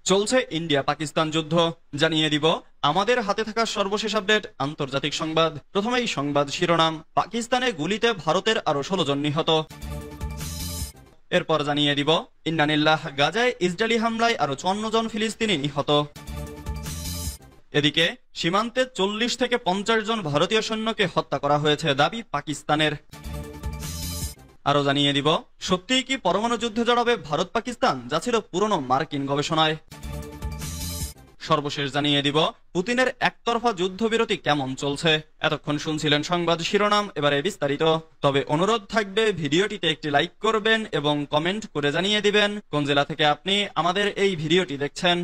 চলছে ইন্ডিয়া পাকিস্তান যুদ্ধ, জানিয়ে দিব আমাদের হাতে থাকা সর্বশেষ আপডেট আন্তর্জাতিক সংবাদ। প্রথমেই সংবাদ শিরোনাম, পাকিস্তানে গুলিতে ভারতের আরো 16 জন নিহত। এরপর জানিয়ে দিব ইন্নানিল্লাহ, গাজায় ইসরায়েলি হামলায় আরো 54 জন ফিলিস্তিনি নিহত। এদিকে সীমান্তে 40 থেকে 50 জন ভারতীয় সৈন্যকে হত্যা করা হয়েছে দাবি পাকিস্তানের। আরো জানিয়ে দিব সত্যিই কি পরমাণু যুদ্ধে জড়াবে ভারত পাকিস্তান, যা ছিল পুরনো মার্কিন গবেষণায়। সর্বশেষ জানিয়ে দিব পুতিনের একতরফা যুদ্ধবিরতি কেমন চলছে। এতক্ষণ শুনছিলেন সংবাদ শিরোনাম, এবারে বিস্তারিত। তবে অনুরোধ থাকবে ভিডিওটিতে একটি লাইক করবেন এবং কমেন্ট করে জানিয়ে দিবেন কোন জেলা থেকে আপনি আমাদের এই ভিডিওটি দেখছেন।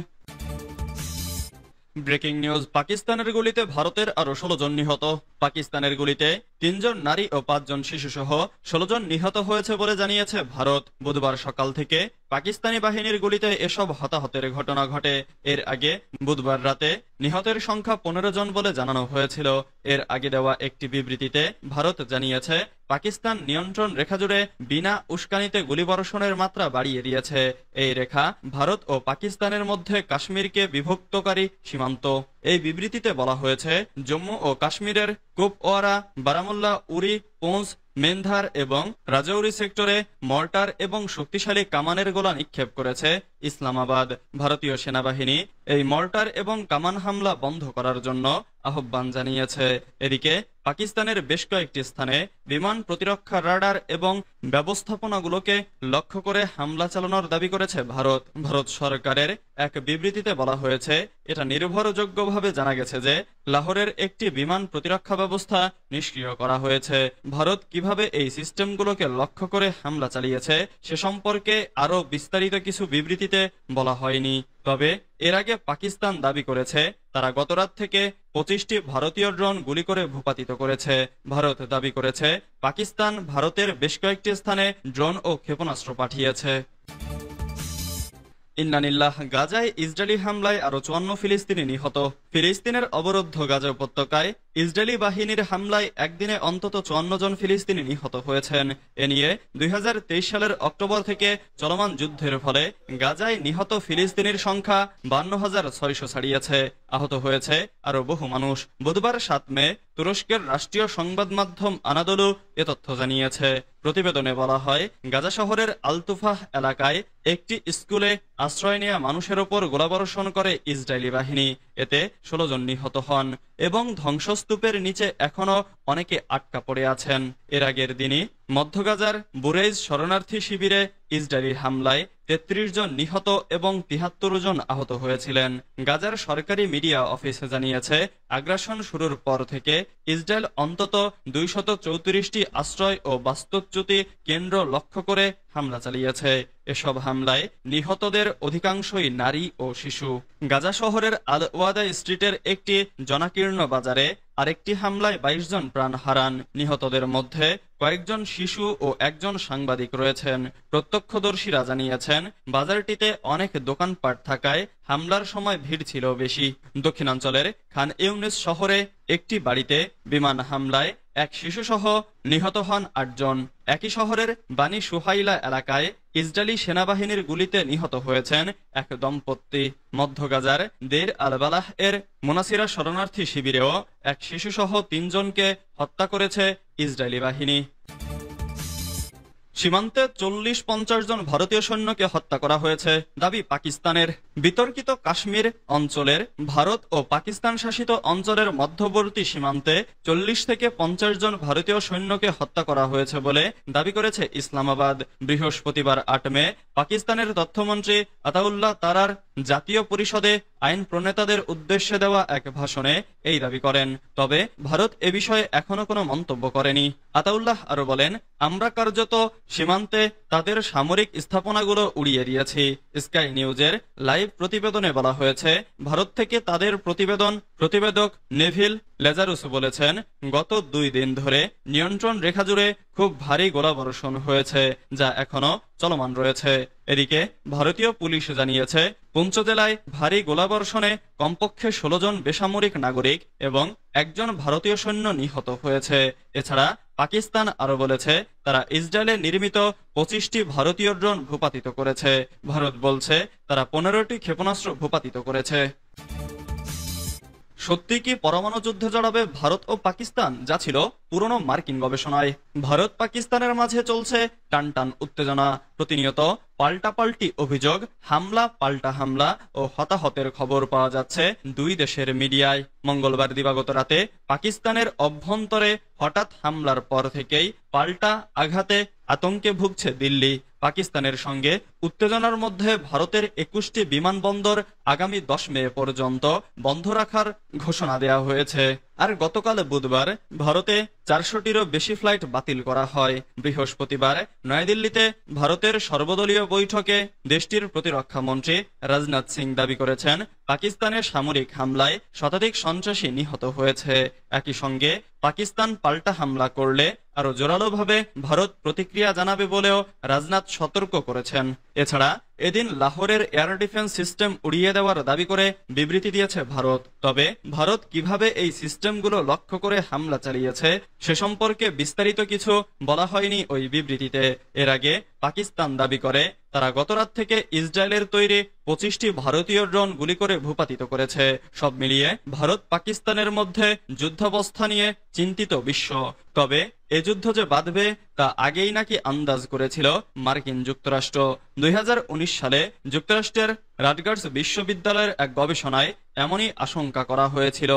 ব্রেকিং নিউজ, পাকিস্তানের গুলিতে ভারতের আরো 16 জন নিহত। পাকিস্তানের গুলিতে 3 জন নারী ও 5 জন শিশু সহ 16 জন নিহত হয়েছে বলে জানিয়েছে ভারত। বুধবার সকাল থেকে পাকিস্তানি বাহিনীর গুলিতে এসব হতাহতের ঘটনা ঘটে। এর আগে বুধবার রাতে নিহতের সংখ্যা 15 জন বলে জানানো হয়েছিল। এর আগে দেওয়া একটি বিবৃতিতে ভারত জানিয়েছে পাকিস্তান নিয়ন্ত্রণ রেখা জুড়ে বিনা উস্কানিতে গুলিবর্ষণের মাত্রা বাড়িয়ে দিয়েছে। এই রেখা ভারত ও পাকিস্তানের মধ্যে কাশ্মীরকে বিভক্তকারী সীমান্ত। এই বিবৃতিতে বলা হয়েছে জম্মু ও কাশ্মীরের কুপওয়ারা, বারামুল্লা, উরি, পুঞ্চ, মেন্ধার এবং রাজৌরি সেক্টরে মর্টার এবং শক্তিশালী কামানের গোলা নিক্ষেপ করেছে ইসলামাবাদ। ভারতীয় সেনাবাহিনী এই মর্টার এবং কামান হামলা বন্ধ করার জন্য আহ্বান জানিয়েছে। এদিকে পাকিস্তানের বেশ কয়েকটি স্থানে বিমান প্রতিরক্ষা রাডার এবং ব্যবস্থাপনাগুলোকে লক্ষ্য করে হামলা চালানোর দাবি করেছে ভারত। ভারত সরকারের এক বিবৃতিতে বলা হয়েছে এটা নির্ভরযোগ্যভাবে জানা গেছে যে লাহোরের একটি বিমান প্রতিরক্ষা ব্যবস্থা নিষ্ক্রিয় করা হয়েছে। ভারত কিভাবে এই সিস্টেমগুলোকে লক্ষ্য করে হামলা চালিয়েছে সে সম্পর্কে আরো বিস্তারিত কিছু বিবৃতিতে বলা হয়নি। তবে এর আগে পাকিস্তান দাবি করেছে তারা গতরাত থেকে 25টি ভারতীয় ড্রোন গুলি করে ভূপাতিত করেছে। ভারত দাবি করেছে পাকিস্তান ভারতের বেশ কয়েকটি স্থানে ড্রোন ও ক্ষেপণাস্ত্র পাঠিয়েছে। ইন্নানিল্লাহ, গাজায় ইসরায়েলি হামলায় আরো 54 ফিলিস্তিনি নিহত। ফিলিস্তিনের অবরুদ্ধ গাজা উপত্যকায় ইসরায়েলি বাহিনীর হামলায় একদিনে অন্তত 54 জন ফিলিস্তিনি নিহত হয়েছেন। এ নিয়ে 2023 সালের অক্টোবর থেকে চলমান যুদ্ধের ফলে গাজায় নিহত ফিলিস্তিনির সংখ্যা 52,600 ছাড়িয়েছে। আহত হয়েছে আরো বহু মানুষ। বুধবার 7 মে তুরস্কের রাষ্ট্রীয় সংবাদ মাধ্যম আনাদোলু এ তথ্য জানিয়েছে। প্রতিবেদনে বলা হয় গাজা শহরের আলতুফাহ এলাকায় একটি স্কুলে আশ্রয় নেওয়া মানুষের ওপর গোলাবর্ষণ করে ইসরায়েলি বাহিনী। এতে 16 জন নিহত হন এবং ধ্বংসস্তূপের নিচে এখনো অনেকে আটকা পড়ে আছেন। এর আগের দিনই মধ্য গাজার বুরেইজ শরণার্থী শিবিরে ইসরায়েলি হামলায় 33 জন নিহত এবং 73 জন আহত হয়েছিলেন। গাজার সরকারি মিডিয়া অফিস জানিয়েছে আগ্রাসন শুরুর পর থেকে ইসরায়েল অন্তত 234টি আশ্রয় ও বাস্তুচ্যুতি কেন্দ্র লক্ষ্য করে হামলা চালিয়েছে। এসব হামলায় নিহতদের অধিকাংশই নারী ও শিশু। গাজা শহরের আল ওয়াদা স্ট্রিটের একটি জনাকীর্ণ বাজারে আরেকটি হামলায় 22 জন প্রাণ হারান। নিহতদের মধ্যে কয়েকজন শিশু ও একজন সাংবাদিক রয়েছেন। প্রত্যক্ষদর্শীরা জানিয়েছেন বাজারটিতে অনেক দোকানপাট থাকায় হামলার সময় ভিড় ছিল বেশি। দক্ষিণাঞ্চলের খান ইউনিস শহরে একটি বাড়িতে বিমান হামলায় এক শিশু সহ নিহত হন 8 জন। একই শহরের বানি সুহাইলা এলাকায় ইসরায়েলি সেনাবাহিনীর গুলিতে নিহত হয়েছেন এক দম্পতি। মধ্য গাজার দের আল বালাহ এর মুনাসিরা শরণার্থী শিবিরেও এক শিশু সহ 3 জনকে হত্যা করেছে ইসরায়েলি বাহিনী। সীমান্তে 40-50 জন ভারতীয় সৈন্যকে হত্যা করা হয়েছে দাবি পাকিস্তানের। বিতর্কিত কাশ্মীর অঞ্চলের ভারত ও পাকিস্তান শাসিত অঞ্চলের মধ্যবর্তী সীমান্তে 40 থেকে 50 জন ভারতীয় সৈন্যকে হত্যা করা হয়েছে বলে দাবি করেছে ইসলামাবাদ। বৃহস্পতিবার 8 মে পাকিস্তানের তথ্যমন্ত্রী আতাউল্লাহ তারার জাতীয় পরিষদে আইন প্রণেতাদের উদ্দেশ্যে দেওয়া এক ভাষণে এই দাবি করেন। তবে ভারত এ বিষয়ে এখনো কোনো মন্তব্য করেনি। আতাউল্লাহ আরো বলেন, আমরা কার্যত সীমান্তে তাদের সামরিক স্থাপনাগুলো উড়িয়ে দিয়েছি। স্কাই নিউজের লাইভ প্রতিবেদনে বলা হয়েছে ভারত থেকে তাদের প্রতিবেদক নেভিল লেজারুস বলেছেন গত 2 দিন ধরে নিয়ন্ত্রণ রেখা জুড়ে খুব ভারী গোলাবর্ষণ হয়েছে যা এখনো চলমান রয়েছে। এদিকে ভারতীয় পুলিশ জানিয়েছে পুঞ্চ জেলায় ভারী গোলাবর্ষণে কমপক্ষে 16 জন বেসামরিক নাগরিক এবং 1 জন ভারতীয় সৈন্য নিহত হয়েছে। এছাড়া পাকিস্তান আরো বলেছে তারা ইসরায়েলে নির্মিত 25টি ভারতীয় ড্রোন ভূপাতিত করেছে। ভারত বলছে তারা 15টি ক্ষেপণাস্ত্র ভূপাতিত করেছে। সত্যি কি পরমাণু যুদ্ধে জড়াবে ভারত ও পাকিস্তান, যা ছিল পুরনো মার্কিন গবেষণায়? ভারত পাকিস্তানের মাঝে চলছে টানটান উত্তেজনা। প্রতিনিয়ত পাল্টাপাল্টি অভিযোগ, হামলা পাল্টা হামলা ও হতাহতের খবর পাওয়া যাচ্ছে দুই দেশের মিডিয়ায়। মঙ্গলবার দিবাগত রাতে পাকিস্তানের অভ্যন্তরে হঠাৎ হামলার পর থেকেই পাল্টা আঘাতে আতঙ্কে ভুগছে দিল্লি। পাকিস্তানের সঙ্গে উত্তেজনার মধ্যে ভারতের 21টি বিমানবন্দর আগামী 10 মে পর্যন্ত বন্ধ রাখার ঘোষণা দেওয়া হয়েছে। আর গতকাল বুধবার ভারতে 400টিরও বেশি ফ্লাইট বাতিল করা হয়। বৃহস্পতিবার নয়াদিল্লিতে ভারতের সর্বদলীয় বৈঠকে দেশটির প্রতিরক্ষা মন্ত্রী রাজনাথ সিং দাবি করেছেন পাকিস্তানের সামরিক হামলায় শতাধিক সন্ত্রাসী নিহত হয়েছে। একই সঙ্গে পাকিস্তান পাল্টা হামলা করলে আরো জোরালোভাবে ভারত প্রতিক্রিয়া জানাবে বলেও রাজনাথ সতর্ক করেছেন। এছাড়া এদিন লাহোরের এয়ার ডিফেন্স সিস্টেম উড়িয়ে দেওয়ার দাবি করে বিবৃতি দিয়েছে ভারত। তবে ভারত কিভাবে এই সিস্টেমগুলো লক্ষ্য করে হামলা চালিয়েছে সে সম্পর্কে বিস্তারিত কিছু বলা হয়নি ওই বিবৃতিতে। এর আগে পাকিস্তান দাবি করে তারা গতরাত থেকে ইসরায়েলের তৈরি 25টি ভারতীয় ড্রোন গুলি করে ভূপাতিত করেছে। সব মিলিয়ে ভারত পাকিস্তানের মধ্যে যুদ্ধাবস্থা নিয়ে চিন্তিত বিশ্ব। তবে এ যুদ্ধ যে বাঁধবে তা আগেই নাকি আন্দাজ করেছিল মার্কিন যুক্তরাষ্ট্র। 2019 সালে যুক্তরাষ্ট্রের রাটগার্স বিশ্ববিদ্যালয়ের এক গবেষণায় এমনই আশঙ্কা করা হয়েছিল।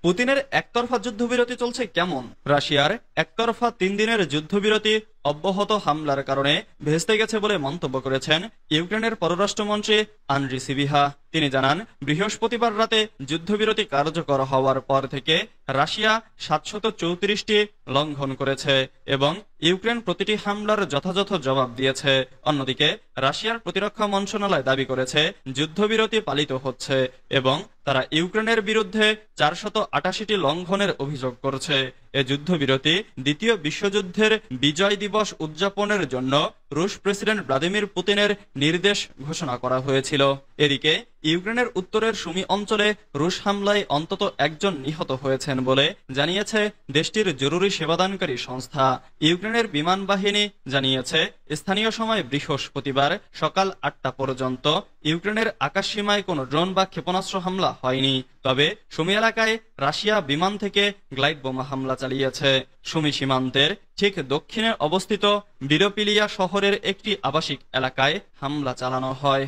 পুতিনের একতরফা যুদ্ধবিরতি চলছে কেমন? রাশিয়ার একতরফা 3 দিনের যুদ্ধবিরতি অব্যাহত হামলার কারণে ভেস্তে গেছে বলে মন্তব্য করেছেন ইউক্রেনের পররাষ্ট্রমন্ত্রী আন্দ্রি সিবিহা। তিনি জানান, বৃহস্পতিবার রাতে যুদ্ধবিরতি কার্যকর হওয়ার পর থেকে রাশিয়া 734টি লঙ্ঘন করেছে এবং ইউক্রেন প্রতিটি হামলার যথাযথ জবাব দিয়েছে। অন্যদিকে রাশিয়ার প্রতিরক্ষা মন্ত্রণালয় দাবি করেছে যুদ্ধবিরতি পালিত হচ্ছে এবং তারা ইউক্রেনের বিরুদ্ধে 488টি লঙ্ঘনের অভিযোগ করছে। এ যুদ্ধবিরতি দ্বিতীয় বিশ্বযুদ্ধের বিজয় দিবস উদযাপনের জন্য রুশ প্রেসিডেন্ট ভ্লাদিমির পুতিনের নির্দেশ ঘোষণা করা হয়েছিল। এদিকে ইউক্রেনের উত্তরের সুমি অঞ্চলে রুশ হামলায় অন্তত একজন নিহত হয়েছেন বলে জানিয়েছে দেশটির জরুরি সেবাদানকারী সংস্থা। ইউক্রেনের বিমান বাহিনী জানিয়েছে স্থানীয় সময় বৃহস্পতিবার সকাল 8টা পর্যন্ত ইউক্রেনের আকাশসীমায় কোনো ড্রোন বা ক্ষেপণাস্ত্র হামলা হয়নি। তবে সুমি এলাকায় রাশিয়া বিমান থেকে গ্লাইড বোমা হামলা চালিয়েছে। সুমি সীমান্তের ঠিক দক্ষিণে অবস্থিত বিরোপিলিয়া শহরের একটি আবাসিক এলাকায় হামলা চালানো হয়।